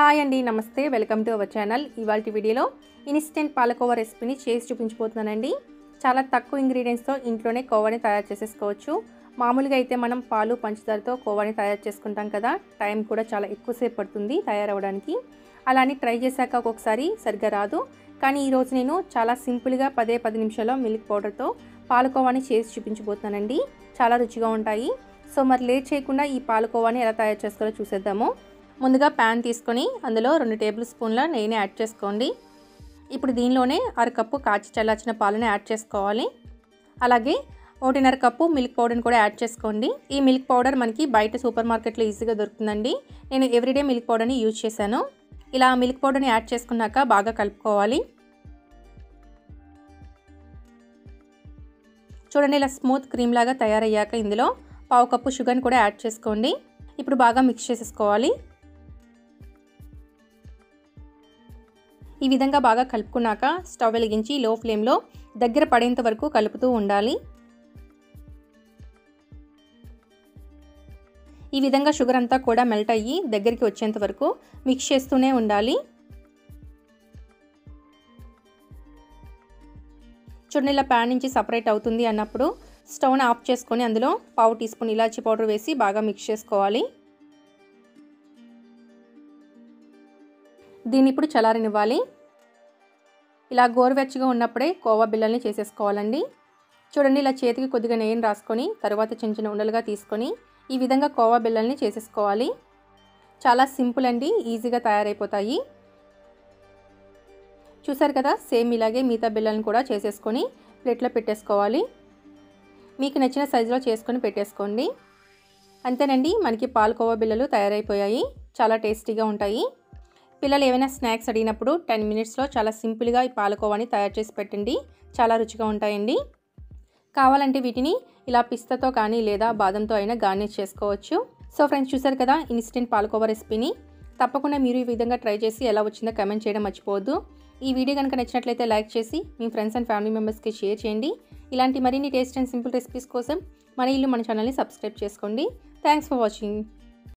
Hi అండి, నమస్తే. Welcome to our channel. ఇవాల్టి వీడియోలో ఇన్స్టెంట్ పాలకోవా రెసిపీని చేసి చూపించబోతున్నానండి. చాలా తక్కువ ఇంగ్రీడియంట్స్తో ఇంట్లోనే కోవాని తయారు చేసేసుకోవచ్చు. మామూలుగా అయితే మనం పాలు పంచదారతో కోవాని తయారు చేసుకుంటాం కదా, టైం కూడా చాలా ఎక్కువసేపు పడుతుంది తయారవడానికి. అలానే ట్రై చేశాక ఒక్కొక్కసారి సరిగ్గా రాదు. కానీ ఈరోజు నేను చాలా సింపుల్గా 10 నిమిషాల్లో మిల్క్ పౌడర్తో పాలకోవాని చేసి చూపించబోతున్నానండి. చాలా రుచిగా ఉంటాయి. సో మరి లేట్ చేయకుండా ఈ పాలకోవాని ఎలా తయారు చేసుకోవాలో చూసేద్దాము. ముందుగా ప్యాన్ తీసుకొని అందులో 2 టేబుల్ స్పూన్ల నెయ్యిని యాడ్ చేసుకోండి. ఇప్పుడు దీనిలోనే 1/2 కప్పు కాచి చల్లార్చిన పాలను యాడ్ చేసుకోవాలి. అలాగే 1.5 కప్పు మిల్క్ పౌడర్ని కూడా యాడ్ చేసుకోండి. ఈ మిల్క్ పౌడర్ మనకి బయట సూపర్ మార్కెట్లో ఈజీగా దొరుకుతుందండి. నేను ఎవ్రీడే మిల్క్ పౌడర్ని యూజ్ చేశాను. ఇలా మిల్క్ పౌడర్ని యాడ్ చేసుకున్నాక బాగా కలుపుకోవాలి. చూడండి, ఇలా స్మూత్ క్రీమ్ లాగా తయారయ్యాక ఇందులో 1/2 కప్పు షుగర్ని కూడా యాడ్ చేసుకోండి. ఇప్పుడు బాగా మిక్స్ చేసేసుకోవాలి. ఈ విధంగా బాగా కలుపుకున్నాక స్టవ్ వెలిగించి లో ఫ్లేమ్లో దగ్గర పడేంత వరకు కలుపుతూ ఉండాలి. ఈ విధంగా షుగర్ అంతా కూడా మెల్ట్ అయ్యి దగ్గరికి వచ్చేంత వరకు మిక్స్ చేస్తూనే ఉండాలి. చూడండి, ఇలా ప్యాన్ నుంచి సపరేట్ అవుతుంది అన్నప్పుడు స్టవ్ని ఆఫ్ చేసుకొని అందులో 1/2 టీ స్పూన్ ఇలాచీ పౌడర్ వేసి బాగా మిక్స్ చేసుకోవాలి. దీన్ని ఇప్పుడు చల్లారనివ్వాలి. ఇలా గోరువెచ్చగా ఉన్నప్పుడే కోవా బిళ్ళల్ని చేసేసుకోవాలండి. చూడండి, ఇలా చేతికి కొద్దిగా నెయ్యిని రాసుకొని తర్వాత చిన్న చిన్న ఉండలుగా తీసుకొని ఈ విధంగా కోవా బిళ్ళల్ని చేసేసుకోవాలి. చాలా సింపుల్ అండి, ఈజీగా తయారైపోతాయి. చూసారు కదా, సేమ్ ఇలాగే మిగతా బిళ్ళల్ని కూడా చేసేసుకొని ప్లేట్లో పెట్టేసుకోవాలి. మీకు నచ్చిన సైజులో చేసుకొని పెట్టేసుకోండి. అంతేనండి, మనకి పాలకోవా బిళ్ళలు తయారైపోయాయి. చాలా టేస్టీగా ఉంటాయి. పిల్లలు ఏమైనా స్నాక్స్ అడిగినప్పుడు 10 మినిట్స్లో చాలా సింపుల్గా ఈ పాలకోవాని తయారు చేసి పెట్టండి. చాలా రుచిగా ఉంటాయండి. కావాలంటే వీటిని ఇలా పిస్తాతో కానీ లేదా బాదంతో అయినా గార్నిష్ చేసుకోవచ్చు. సో ఫ్రెండ్స్, చూసారు కదా ఇన్స్టెంట్ పాలకోవా రెసిపీని. తప్పకుండా మీరు ఈ విధంగా ట్రై చేసి ఎలా వచ్చిందో కామెంట్ చేయడం మర్చిపోవద్దు. ఈ వీడియో కనుక నచ్చినట్లయితే లైక్ చేసి మీ ఫ్రెండ్స్ అండ్ ఫ్యామిలీ మెంబర్స్కి షేర్ చేయండి. ఇలాంటి మరిన్ని టేస్ట్ అండ్ సింపుల్ రెసిపీస్ కోసం మన ఇల్లు మన ఛానల్ని సబ్స్క్రైబ్ చేసుకోండి. Thanks for watching.